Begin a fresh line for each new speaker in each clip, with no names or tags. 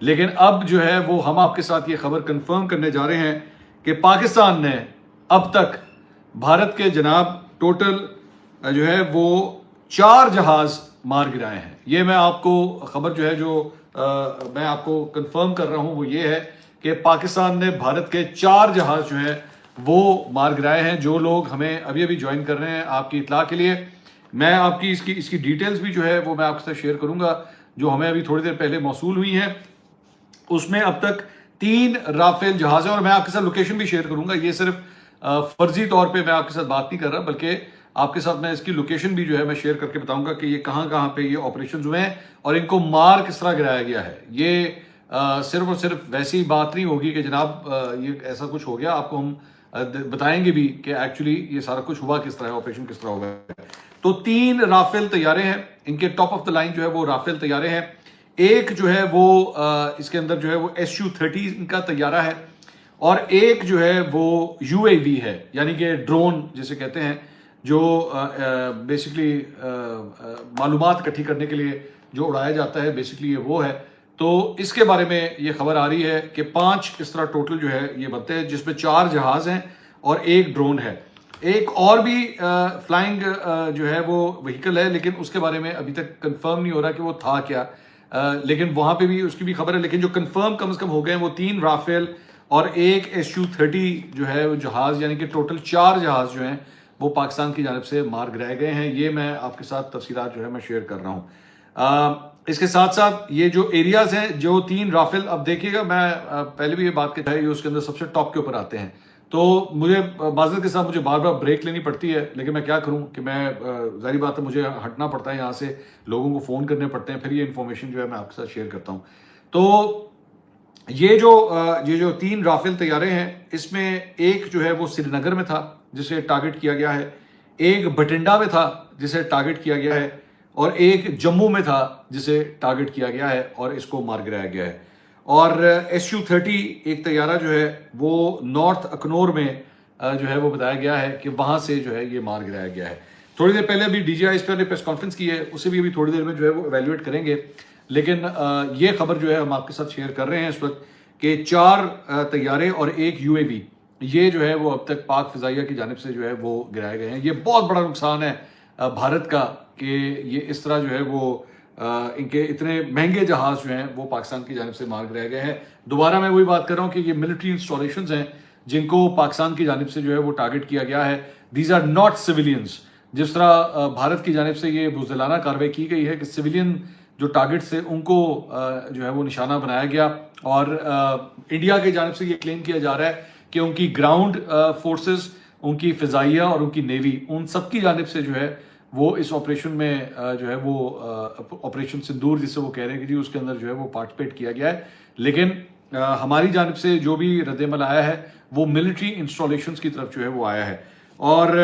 لیکن اب جو ہے وہ ہم آپ کے ساتھ یہ خبر کنفرم کرنے جا رہے ہیں کہ پاکستان نے اب تک بھارت کے جناب ٹوٹل جو ہے وہ 4 جہاز مار گرائے ہیں. یہ میں آپ کو خبر جو ہے جو میں آپ کو کنفرم کر رہا ہوں وہ یہ ہے کہ پاکستان نے بھارت کے 4 جہاز جو ہے وہ مار گرائے ہیں. جو لوگ ہمیں ابھی ابھی جوائن کر رہے ہیں, آپ کی اطلاع کے لیے میں آپ کی اس کی ڈیٹیلز بھی جو ہے وہ میں آپ کے ساتھ شیئر کروں گا جو ہمیں ابھی تھوڑی دیر پہلے موصول ہوئی ہیں. اس میں اب تک 3 رافیل جہاز ہیں اور میں آپ کے ساتھ لوکیشن بھی شیئر کروں گا. یہ صرف فرضی طور پہ میں آپ کے ساتھ بات نہیں کر رہا, بلکہ آپ کے ساتھ میں اس کی لوکیشن بھی جو ہے میں شیئر کر کے بتاؤں گا کہ یہ کہاں کہاں پہ یہ آپریشنز ہوئے ہیں اور ان کو مار کس طرح گرایا گیا ہے. یہ صرف اور صرف ویسی بات نہیں ہوگی کہ جناب یہ ایسا کچھ ہو گیا, آپ کو ہم بتائیں گے بھی کہ ایکچولی یہ سارا کچھ ہوا کس طرح ہے, آپریشن کس طرح ہوا ہے. تو 3 رافیل طیارے ہیں, ان کے ٹاپ آف دا لائن جو ہے وہ رافیل طیارے ہیں. ایک جو ہے وہ اس کے اندر جو ہے وہ SU-30 ان کا طیارہ ہے, اور ایک جو ہے وہ UAV ہے, یعنی کہ ڈرون جسے کہتے ہیں, جو بیسکلی معلومات اکٹھی کرنے کے لیے جو اڑایا جاتا ہے, بیسکلی یہ وہ ہے. تو اس کے بارے میں یہ خبر آ رہی ہے کہ 5 اس طرح ٹوٹل جو ہے یہ بنتے ہیں, جس میں 4 جہاز ہیں اور ایک ڈرون ہے. ایک اور بھی فلائنگ جو ہے وہ وہیکل ہے, لیکن اس کے بارے میں ابھی تک کنفرم نہیں ہو رہا کہ وہ تھا کیا, لیکن وہاں پہ بھی اس کی بھی خبر ہے. لیکن جو کنفرم کم از کم ہو گئے ہیں وہ 3 رافیل اور ایک SU-30 جو ہے وہ جہاز, یعنی کہ ٹوٹل 4 جہاز جو ہیں وہ پاکستان کی جانب سے مار گرائے گئے ہیں. یہ میں آپ کے ساتھ تفصیلات جو ہے میں شیئر کر رہا ہوں. اس کے ساتھ ساتھ یہ جو ایریاز ہیں, جو 3 رافیل, اب دیکھیے گا میں پہلے بھی یہ بات کہتا ہے, یہ اس کے اندر سب سے ٹاپ کے اوپر آتے ہیں. تو مجھے معذرت کے ساتھ مجھے بار بار بریک لینی پڑتی ہے, لیکن میں کیا کروں کہ میں ظاہری بات ہے مجھے ہٹنا پڑتا ہے یہاں سے, لوگوں کو فون کرنے پڑتے ہیں, پھر یہ انفارمیشن جو ہے میں آپ کے ساتھ شیئر کرتا ہوں. تو یہ جو 3 رافیل طیارے ہیں, اس میں ایک جو ہے وہ سری نگر میں تھا جسے ٹارگٹ کیا گیا ہے, ایک بٹنڈا میں تھا جسے ٹارگٹ کیا گیا ہے, اور ایک جموں میں تھا جسے ٹارگٹ کیا گیا ہے اور اس کو مار گرایا گیا ہے. اور SU-30 ایک طیارہ جو ہے وہ نارتھ اکنور میں جو ہے وہ بتایا گیا ہے کہ وہاں سے جو ہے یہ مار گرایا گیا ہے. تھوڑی دیر پہلے ابھی DGI اس پہ پریس کانفرنس کی ہے, اسے بھی ابھی تھوڑی دیر میں جو ہے وہ ایویلویٹ کریں گے. لیکن یہ خبر جو ہے ہم آپ کے ساتھ شیئر کر رہے ہیں اس وقت کہ 4 طیارے اور ایک UAV یہ جو ہے وہ اب تک پاک فضائیہ کی جانب سے جو ہے وہ گرائے گئے ہیں. یہ بہت بڑا نقصان ہے بھارت کا کہ یہ اس طرح جو ہے وہ ان کے اتنے مہنگے جہاز جو ہیں وہ پاکستان کی جانب سے مار گرائے گئے ہیں. دوبارہ میں وہی بات کر رہا ہوں کہ یہ ملٹری انسٹالیشنز ہیں جن کو پاکستان کی جانب سے جو ہے وہ ٹارگٹ کیا گیا ہے. These are not civilians. جس طرح بھارت کی جانب سے یہ بزدلانہ کارروائی کی گئی ہے کہ سویلین جو ٹارگٹ سے ان کو جو ہے وہ نشانہ بنایا گیا, اور انڈیا کی جانب سے یہ کلیم کیا جا رہا ہے کہ ان کی گراؤنڈ فورسز, ان کی فضائیہ اور ان کی نیوی, ان سب کی جانب سے جو ہے وہ اس آپریشن میں جو ہے وہ آپریشن سندور جسے وہ کہہ رہے ہیں کہ جی اس کے اندر جو ہے وہ پارٹیسپیٹ کیا گیا ہے. لیکن ہماری جانب سے جو بھی رد عمل آیا ہے وہ ملٹری انسٹالیشنز کی طرف جو ہے وہ آیا ہے. اور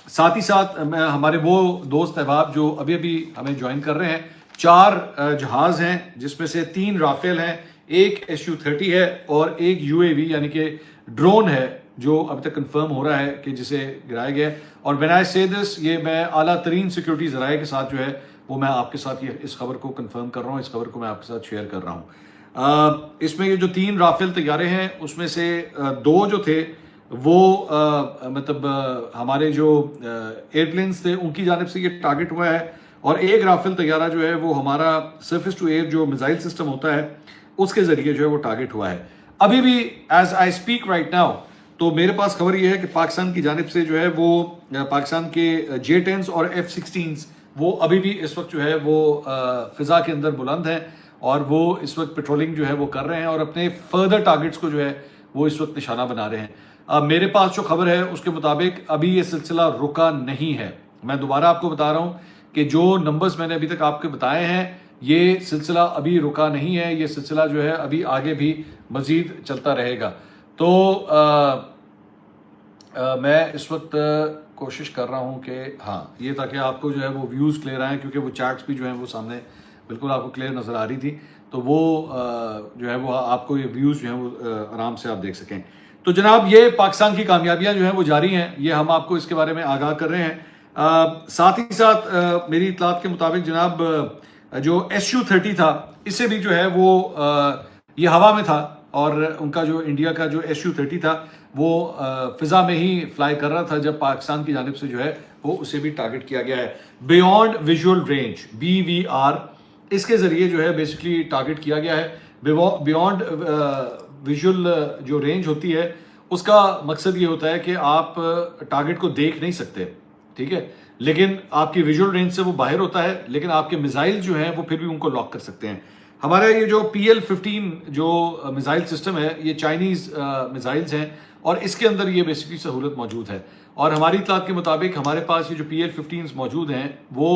ساتھ ہی ساتھ ہمارے وہ دوست احباب جو ابھی ابھی ہمیں جوائن کر رہے ہیں, 4 جہاز ہیں جس میں سے 3 رافیل ہیں, ایک SU-30 ہے اور ایک UAV یعنی کہ ڈرون ہے جو اب تک کنفرم ہو رہا ہے کہ جسے گرایا گیا ہے. اور when I say this, یہ میں اعلیٰ ترین سیکیورٹی ذرائع کے ساتھ جو ہے وہ میں آپ کے ساتھ یہ اس خبر کو کنفرم کر رہا ہوں, اس خبر کو میں آپ کے ساتھ شیئر کر رہا ہوں. اس میں یہ جو 3 رافیل طیارے ہیں اس میں سے 2 جو تھے وہ مطلب ہمارے جو ایئرپلینس تھے ان کی جانب سے یہ ٹارگٹ ہوا ہے, اور ایک رافیل طیارہ جو ہے وہ ہمارا سرفیس ٹو ایئر جو میزائل سسٹم ہوتا ہے اس کے ذریعے جو ہے وہ ٹارگٹ ہوا ہے. ابھی بھی as I speak right now تو میرے پاس خبر یہ ہے کہ پاکستان کی جانب سے جو ہے وہ پاکستان کے J-10 اور F-16 وہ ابھی بھی اس وقت جو ہے وہ فضا کے اندر بلند ہیں, اور وہ اس وقت پیٹرولنگ جو ہے وہ کر رہے ہیں اور اپنے فردر ٹارگٹس کو جو ہے وہ اس وقت نشانہ بنا رہے ہیں. میرے پاس جو خبر ہے اس کے مطابق ابھی یہ سلسلہ رکا نہیں ہے. میں دوبارہ آپ کو بتا رہا ہوں کہ جو نمبرز میں نے ابھی تک آپ کے بتائے ہیں یہ سلسلہ ابھی رکا نہیں ہے, یہ سلسلہ جو ہے ابھی آگے بھی مزید چلتا رہے گا. تو میں اس وقت کوشش کر رہا ہوں کہ ہاں یہ تاکہ آپ کو جو ہے وہ ویوز کلیئر آئیں, کیونکہ وہ چارٹس بھی جو ہیں وہ سامنے بالکل آپ کو کلیئر نظر آ رہی تھی, تو وہ جو ہے وہ آپ کو یہ ویوز جو ہیں وہ آرام سے آپ دیکھ سکیں. تو جناب یہ پاکستان کی کامیابیاں جو ہیں وہ جاری ہیں, یہ ہم آپ کو اس کے بارے میں آگاہ کر رہے ہیں. ساتھ ہی ساتھ میری اطلاعات کے مطابق جناب جو SU-30 تھا اس سے بھی جو ہے وہ یہ ہوا میں تھا، اور ان کا جو انڈیا کا جو SU-30 تھا وہ فضا میں ہی فلائی کر رہا تھا جب پاکستان کی جانب سے جو ہے وہ اسے بھی ٹارگٹ کیا گیا ہے. بیونڈ ویژول رینج BVR اس کے ذریعے جو ہے بیسکلی ٹارگٹ کیا گیا ہے. بیونڈ ویژول جو رینج ہوتی ہے اس کا مقصد یہ ہوتا ہے کہ آپ ٹارگٹ کو دیکھ نہیں سکتے، ٹھیک ہے، لیکن آپ کی ویژول رینج سے وہ باہر ہوتا ہے، لیکن آپ کے میزائل جو ہیں وہ پھر بھی ان کو لاک کر سکتے ہیں. ہمارا یہ جو PL-15 جو میزائل سسٹم ہے یہ چائنیز میزائلز ہیں، اور اس کے اندر یہ بیسکلی سہولت موجود ہے. اور ہماری اطلاعات کے مطابق ہمارے پاس یہ جو PL-15 موجود ہیں وہ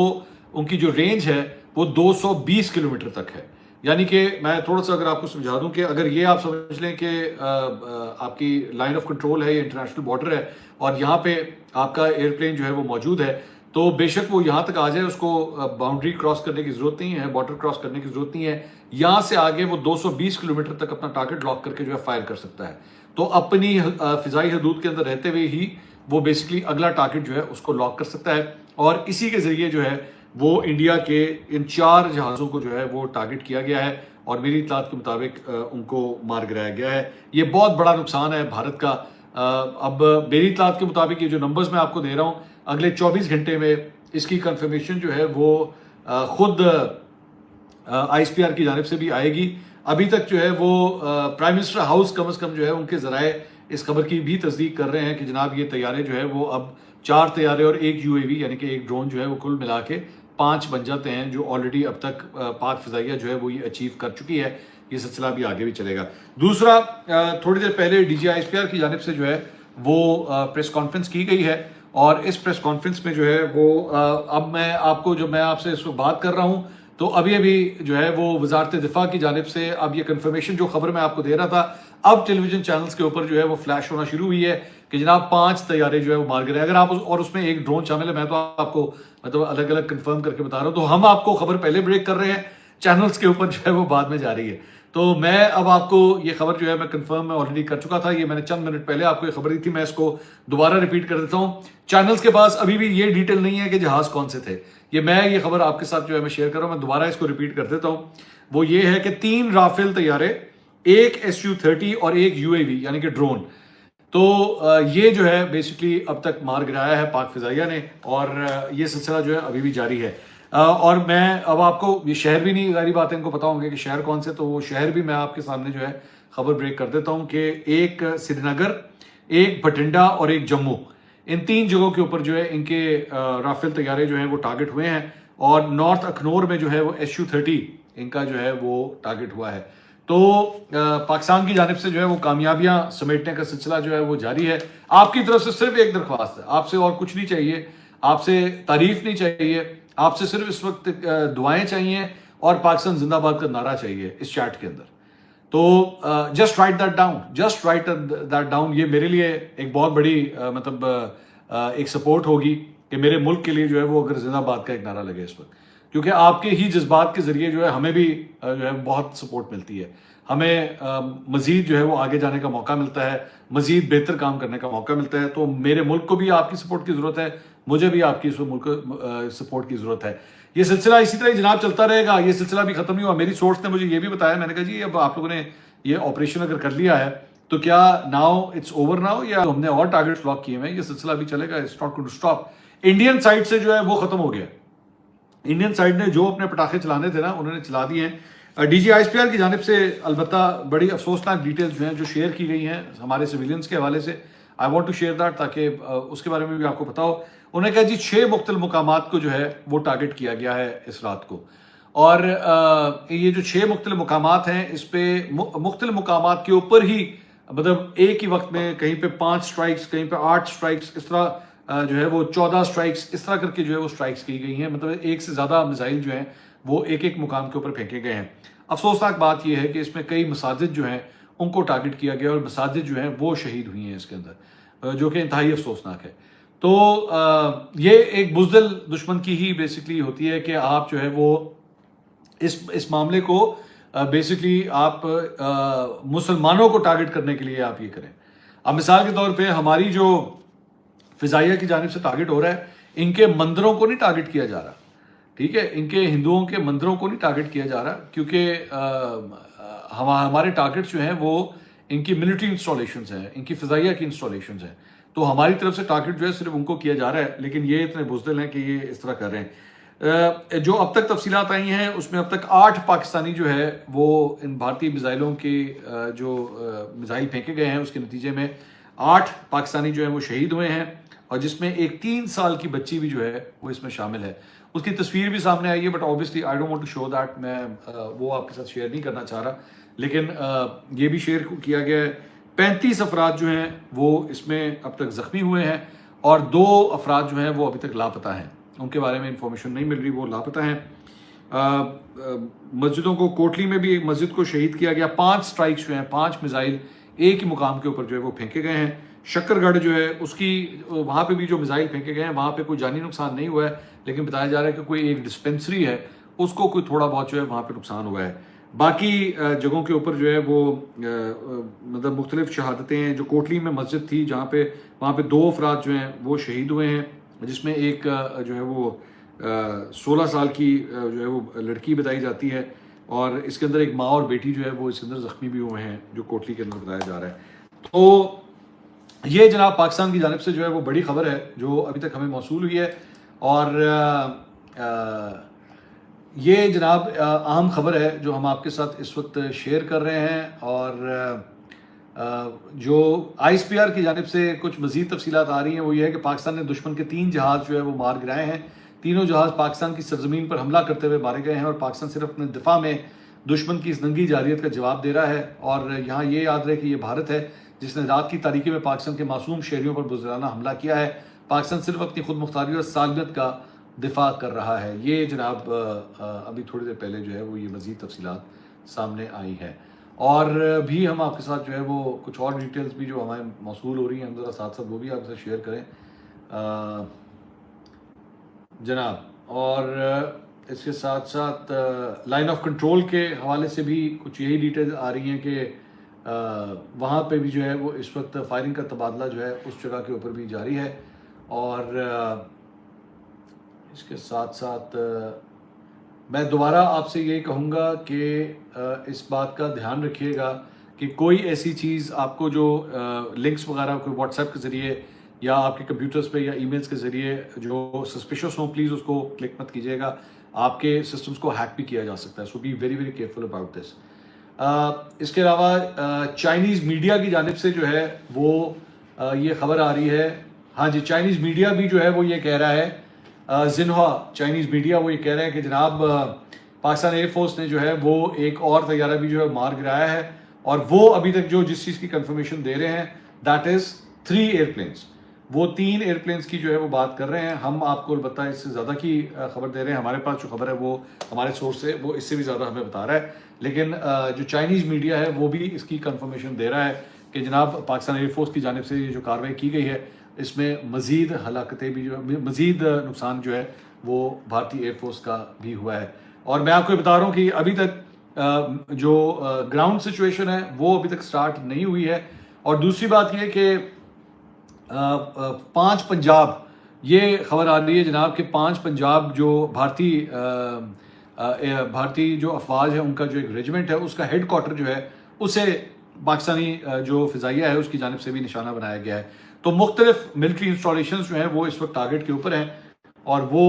ان کی جو رینج ہے وہ 220 کلومیٹر تک ہے. یعنی کہ میں تھوڑا سا اگر آپ کو سمجھا دوں کہ اگر یہ آپ سمجھ لیں کہ آپ کی لائن آف کنٹرول ہے یا انٹرنیشنل بارڈر ہے اور یہاں پہ آپ کا ایئر پلین جو ہے وہ موجود ہے، تو بے شک وہ یہاں تک آ جائے، اس کو باؤنڈری کراس کرنے کی ضرورت نہیں ہے، بارڈر کراس کرنے کی ضرورت نہیں ہے. یہاں سے آگے وہ 220 کلومیٹر تک اپنا ٹارگٹ لاک کر کے جو ہے فائر کر سکتا ہے. تو اپنی فضائی حدود کے اندر رہتے ہوئے ہی وہ بیسکلی اگلا ٹارگٹ جو ہے اس کو لاک کر سکتا ہے، اور اسی کے ذریعے جو ہے وہ انڈیا کے ان 4 جہازوں کو جو ہے وہ ٹارگٹ کیا گیا ہے، اور میری اطلاعات کے مطابق ان کو مار گرایا گیا ہے. یہ بہت بڑا نقصان ہے بھارت کا. اب میری اطلاعات کے مطابق یہ جو نمبرز میں آپ کو دے رہا ہوں، اگلے 24 گھنٹے میں اس کی کنفرمیشن جو ہے وہ خود ISPR کی جانب سے بھی آئے گی. ابھی تک جو ہے وہ پرائم منسٹر ہاؤس کم از کم جو ہے ان کے ذرائع اس خبر کی بھی تصدیق کر رہے ہیں کہ جناب یہ طیارے جو ہے وہ اب 4 طیارے اور 1 UAV یعنی کہ ایک ڈرون جو ہے وہ کل ملا کے 5 بن جاتے ہیں، جو آلریڈی اب تک پاک فضائیہ جو ہے وہ یہ اچیو کر چکی ہے. یہ سلسلہ بھی آگے بھی چلے گا. دوسرا، تھوڑی دیر پہلے DG ISPR کی جانب سے جو ہے وہ پریس کانفرنس کی گئی ہے، اور اس پریس کانفرنس میں جو ہے وہ اب میں آپ کو جو میں آپ سے اس وقت بات کر رہا ہوں تو ابھی جو ہے وہ وزارت دفاع کی جانب سے اب یہ کنفرمیشن جو خبر میں آپ کو دے رہا تھا اب ٹیلی ویژن چینلز کے اوپر جو ہے وہ فلیش ہونا شروع ہوئی ہے کہ جناب 5 طیارے جو ہے وہ مار گئے. اگر آپ اور اس میں ایک ڈرون شامل ہے، میں تو آپ کو مطلب الگ الگ کنفرم کر کے بتا رہا ہوں، تو ہم آپ کو خبر پہلے بریک کر رہے ہیں، چینلز کے اوپر جو ہے وہ بعد میں جا رہی ہے. تو میں اب آپ کو یہ خبر جو ہے میں کنفرم میں آلریڈی کر چکا تھا، یہ میں نے چند منٹ پہلے آپ کو یہ خبر دی تھی، میں اس کو دوبارہ ریپیٹ کر دیتا ہوں. چینلز کے پاس ابھی بھی یہ ڈیٹیل نہیں ہے کہ جہاز کون سے تھے. یہ خبر آپ کے ساتھ جو ہے میں شیئر کر رہا ہوں، میں دوبارہ اس کو ریپیٹ کر دیتا ہوں. وہ یہ ہے کہ 3 رافیل طیارے، 1 SU-30 اور 1 UAV یعنی کہ ڈرون. تو یہ جو ہے بیسکلی اب تک مار گرایا ہے پاک فضائیہ نے، اور یہ سلسلہ جو ہے ابھی بھی جاری ہے. اور میں اب آپ کو یہ شہر بھی نہیں، ظاہری بات ہے ان کو پتا ہوں گے کہ شہر کون سے، تو وہ شہر بھی میں آپ کے سامنے جو ہے خبر بریک کر دیتا ہوں کہ 1 سری نگر، 1 بھٹنڈا اور 1 جموں، ان 3 جگہوں کے اوپر جو ہے ان کے رافیل طیارے جو ہیں وہ ٹارگٹ ہوئے ہیں. اور نارتھ اخنور میں جو ہے وہ SU-30 ان کا جو ہے وہ ٹارگٹ ہوا ہے. تو پاکستان کی جانب سے جو ہے وہ کامیابیاں سمیٹنے کا سلسلہ جو ہے وہ جاری ہے. آپ کی طرف سے صرف ایک درخواست ہے، آپ سے اور کچھ نہیں چاہیے، آپ سے تعریف نہیں چاہیے، آپ سے صرف اس وقت دعائیں چاہیے اور پاکستان زندہ باد کا نعرہ چاہیے اس چیٹ کے اندر. تو just right that down, just right that down. یہ میرے لیے ایک بہت بڑی مطلب ایک سپورٹ ہوگی کہ میرے ملک کے لیے جو ہے وہ اگر زندہ باد کا ایک نعرہ لگے اس وقت، کیونکہ آپ کے ہی جذبات کے ذریعے جو ہے ہمیں بھی جو ہے بہت سپورٹ ملتی ہے، ہمیں مزید جو ہے وہ آگے جانے کا موقع ملتا ہے، مزید بہتر کام کرنے کا موقع ملتا ہے. تو میرے ملک کو بھی آپ کی سپورٹ کی ضرورت ہے، مجھے بھی آپ کی ملک سپورٹ کی ضرورت ہے. یہ سلسلہ اسی طرح جناب چلتا رہے گا، یہ سلسلہ بھی ختم نہیں ہوا. میری سورس نے مجھے یہ بھی بتایا، میں نے کہا جی اب آپ لوگوں نے یہ آپریشن اگر کر لیا ہے تو کیا ناؤ اٹس اوور ناؤ، یا ہم نے اور ٹارگیٹس لاک کیے ہیں؟ یہ سلسلہ بھی چلے گا، it's not going to stop. Indian side سے جو ہے وہ ختم ہو گیا. انڈین سائڈ نے جو اپنے پٹاخے چلانے تھے نا انہوں نے چلا دیے ہیں. DG ISPR کی جانب سے البتہ بڑی افسوسناک ڈیٹیلز جو ہیں جو شیئر کی گئی ہیں ہمارے سویلینز کے حوالے سے. I want to share that تاکہ اس کے بارے میں بھی آپ کو پتا ہو. انہوں نے کہا جی 6 مختلف مقامات کو جو ہے وہ ٹارگٹ کیا گیا ہے اس رات کو، اور یہ جو 6 مختلف مقامات ہیں اس پہ مختلف مقامات کے اوپر ہی مطلب ایک ہی وقت میں کہیں پہ 5 سٹرائکس، کہیں پہ 8 سٹرائکس، اس طرح جو ہے وہ 14 سٹرائکس اس طرح کر کے جو ہے وہ سٹرائکس کی گئی ہیں. مطلب ایک سے زیادہ میزائل جو ہیں وہ ایک مقام کے اوپر پھینکے گئے ہیں. افسوسناک بات یہ ہے کہ اس میں کئی مساجد جو ہیں ان کو ٹارگٹ کیا گیا اور مساجد جو ہیں وہ شہید ہوئی ہیں اس کے اندر، جو کہ انتہائی افسوسناک ہے. تو یہ ایک بزدل دشمن کی ہی بیسکلی ہوتی ہے کہ آپ جو ہے وہ اس معاملے کو بیسکلی آپ مسلمانوں کو ٹارگٹ کرنے کے لیے آپ یہ کریں. اب مثال کے طور پہ ہماری جو فضائیہ کی جانب سے ٹارگٹ ہو رہا ہے، ان کے مندروں کو نہیں ٹارگٹ کیا جا رہا، ٹھیک ہے، ان کے ہندوؤں کے مندروں کو نہیں ٹارگٹ کیا جا رہا، کیونکہ ہمارے ٹارگٹ جو ہیں وہ ان کی ملٹری انسٹالیشنز ہیں، ان کی فضائیہ کی انسٹالیشنز ہیں، تو ہماری طرف سے ٹارگٹ جو ہے صرف ان کو کیا جا رہا ہے، لیکن یہ اتنے بزدل ہیں کہ یہ اس طرح کر رہے ہیں۔ جو اب تک تفصیلات آئی ہیں اس میں اب تک 8 پاکستانی جو ہے وہ ان بھارتی میزائلوں کے جو میزائل پھینکے گئے ہیں اس کے نتیجے میں 8 پاکستانی جو ہیں وہ شہید ہوئے ہیں، اور جس میں ایک 3 سال کی بچی بھی جو ہے وہ اس میں شامل ہے۔ اس کی تصویر بھی سامنے آئی ہے، but obviously I don't want to show that، میں وہ آپ کے ساتھ شیئر نہیں کرنا چاہ رہا، لیکن یہ بھی شیئر کیا گیا ہے۔ 35 افراد جو ہیں وہ اس میں اب تک زخمی ہوئے ہیں، اور 2 افراد جو ہیں وہ ابھی تک لاپتہ ہیں، ان کے بارے میں انفارمیشن نہیں مل رہی، وہ لاپتہ ہیں۔ مسجدوں کو، کوٹلی میں بھی ایک مسجد کو شہید کیا گیا، 5 سٹرائکس جو ہیں، 5 میزائل ایک ہی مقام کے اوپر جو ہے وہ پھینکے گئے ہیں۔ شکر گڑھ جو ہے اس کی، وہاں پہ بھی جو میزائل پھینکے گئے ہیں وہاں پہ کوئی جانی نقصان نہیں ہوا ہے، لیکن بتایا جا رہا ہے کہ کوئی ایک ڈسپینسری ہے اس کو کوئی تھوڑا بہت جو ہے وہاں پہ نقصان ہوا ہے۔ باقی جگہوں کے اوپر جو ہے وہ مطلب مختلف شہادتیں ہیں۔ جو کوٹلی میں مسجد تھی جہاں پہ، وہاں پہ 2 افراد جو ہیں وہ شہید ہوئے ہیں، جس میں ایک جو ہے وہ 16 سال کی جو ہے وہ لڑکی بتائی جاتی ہے، اور اس کے اندر ایک ماں اور بیٹی جو ہے وہ اس کے اندر زخمی بھی ہوئے ہیں، جو کوٹلی کے اندر بتایا جا رہا ہے۔ تو یہ جناب پاکستان کی جانب سے جو ہے وہ بڑی خبر ہے جو ابھی تک ہمیں موصول ہوئی ہے، اور یہ جناب اہم خبر ہے جو ہم آپ کے ساتھ اس وقت شیئر کر رہے ہیں۔ اور جو ISPR کی جانب سے کچھ مزید تفصیلات آ رہی ہیں وہ یہ ہے کہ پاکستان نے دشمن کے 3 جہاز جو ہے وہ مار گرائے ہیں۔ تینوں جہاز پاکستان کی سرزمین پر حملہ کرتے ہوئے مارے گئے ہیں، اور پاکستان صرف اپنے دفاع میں دشمن کی اس ننگی جارحیت کا جواب دے رہا ہے۔ اور یہاں یہ یاد رہے کہ یہ بھارت ہے جس نے رات کی تاریکی میں پاکستان کے معصوم شہریوں پر بزدلانہ حملہ کیا ہے۔ پاکستان صرف اپنی خود مختاری اور سالمیت کا دفاع کر رہا ہے۔ یہ جناب ابھی تھوڑی دیر پہلے جو ہے وہ یہ مزید تفصیلات سامنے آئی ہے، اور بھی ہم آپ کے ساتھ جو ہے وہ کچھ اور ڈیٹیلز بھی جو ہمیں موصول ہو رہی ہیں ہم ذرا ساتھ ساتھ وہ بھی آپ سے شیئر کریں جناب۔ اور اس کے ساتھ ساتھ لائن آف کنٹرول کے حوالے سے بھی کچھ یہی ڈیٹیلز آ رہی ہیں کہ وہاں پہ بھی جو ہے وہ اس وقت فائرنگ کا تبادلہ جو ہے اس جگہ کے اوپر بھی جاری ہے۔ اور اس کے ساتھ ساتھ میں دوبارہ آپ سے یہ کہوں گا کہ اس بات کا دھیان رکھیے گا کہ کوئی ایسی چیز آپ کو جو لنکس وغیرہ کوئی واٹس ایپ کے ذریعے یا آپ کے کمپیوٹرز پہ یا ای میلز کے ذریعے جو سسپیشس ہوں، پلیز اس کو کلک مت کیجیے گا، آپ کے سسٹمز کو ہیک بھی کیا جا سکتا ہے، so be very very careful about this. اس کے علاوہ چائنیز میڈیا کی جانب سے جو ہے وہ یہ خبر آ رہی ہے، ہاں جی، چائنیز میڈیا بھی جو ہے وہ یہ کہہ رہا ہے، زنہوا چائنیز میڈیا وہ یہ کہہ رہے ہیں کہ جناب پاکستان ایئر فورس نے جو ہے وہ ایک اور طیارہ بھی جو ہے مار گرایا ہے، اور وہ ابھی تک جو جس چیز کی کنفرمیشن دے رہے ہیں دیٹ از 3 ایئرپلینس، وہ 3 ایئرپلینس کی جو ہے وہ بات کر رہے ہیں۔ ہم آپ کو البتہ اس سے زیادہ کی خبر دے رہے ہیں، ہمارے پاس جو خبر ہے وہ ہمارے سورس سے وہ اس سے بھی زیادہ ہمیں بتا رہا ہے، لیکن جو چائنیز میڈیا ہے وہ بھی اس کی کنفرمیشن دے رہا ہے کہ جناب پاکستان ایئر فورس کی جانب سے جو کارروائی کی گئی ہے اس میں مزید ہلاکتیں بھی جو مزید نقصان جو ہے وہ بھارتی ایئر فورس کا بھی ہوا ہے۔ اور میں آپ کو بتا رہا ہوں کہ ابھی تک جو گراؤنڈ سچویشن ہے وہ ابھی تک سٹارٹ نہیں ہوئی ہے۔ اور دوسری بات یہ کہ 5 پنجاب، یہ خبر آ رہی ہے جناب کہ 5 پنجاب جو بھارتی جو افواج ہے ان کا جو ایک ریجمنٹ ہے اس کا ہیڈ کوارٹر جو ہے اسے پاکستانی جو فضائیہ ہے اس کی جانب سے بھی نشانہ بنایا گیا ہے۔ تو مختلف ملٹری انسٹالیشنز جو ہیں وہ اس وقت ٹارگٹ کے اوپر ہیں، اور وہ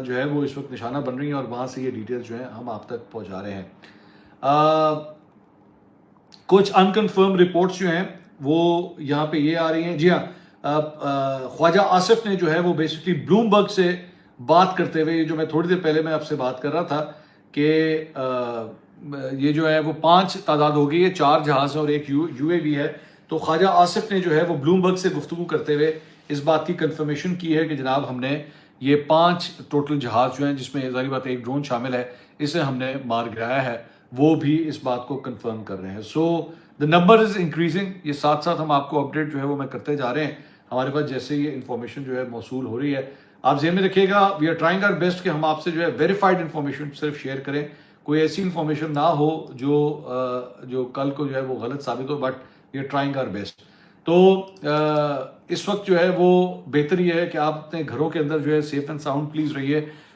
جو ہے وہ اس وقت نشانہ بن رہی ہیں، اور وہاں سے یہ ڈیٹیلز جو ہیں ہم آپ تک پہنچا رہے ہیں۔ کچھ انکنفرم رپورٹس جو ہیں وہ یہاں پہ یہ آ رہی ہیں، جی ہاں، خواجہ آصف نے جو ہے وہ بیسکلی بلومبرگ سے بات کرتے ہوئے، جو میں تھوڑی دیر پہلے میں آپ سے بات کر رہا تھا کہ یہ جو ہے وہ 5 تعداد ہو گئی ہے، 4 جہاز ہیں اور ایک UAV ہے۔ تو خواجہ آصف نے جو ہے وہ بلومبرگ سے گفتگو کرتے ہوئے اس بات کی کنفرمیشن کی ہے کہ جناب ہم نے یہ 5 ٹوٹل جہاز جو ہیں جس میں ظاہری بات ہے ایک ڈرون شامل ہے، اسے ہم نے مار گرایا ہے، وہ بھی اس بات کو کنفرم کر رہے ہیں۔ سو the number is increasing، یہ ساتھ ساتھ ہم آپ کو اپڈیٹ جو ہے وہ میں کرتے جا رہے ہیں ہمارے پاس جیسے یہ انفارمیشن جو ہے موصول ہو رہی ہے۔ آپ ذہن میں رکھیے گا، we are trying our best کہ ہم آپ سے جو ہے ویریفائڈ انفارمیشن صرف شیئر کریں، کوئی ایسی انفارمیشن نہ ہو جو کل کو جو ہے وہ غلط ثابت ہو، but we are trying our best. تو اس وقت جو ہے وہ بہتر یہ ہے کہ آپ اپنے گھروں کے اندر جو ہے سیف اینڈ ساؤنڈ پلیز رہیے۔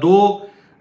2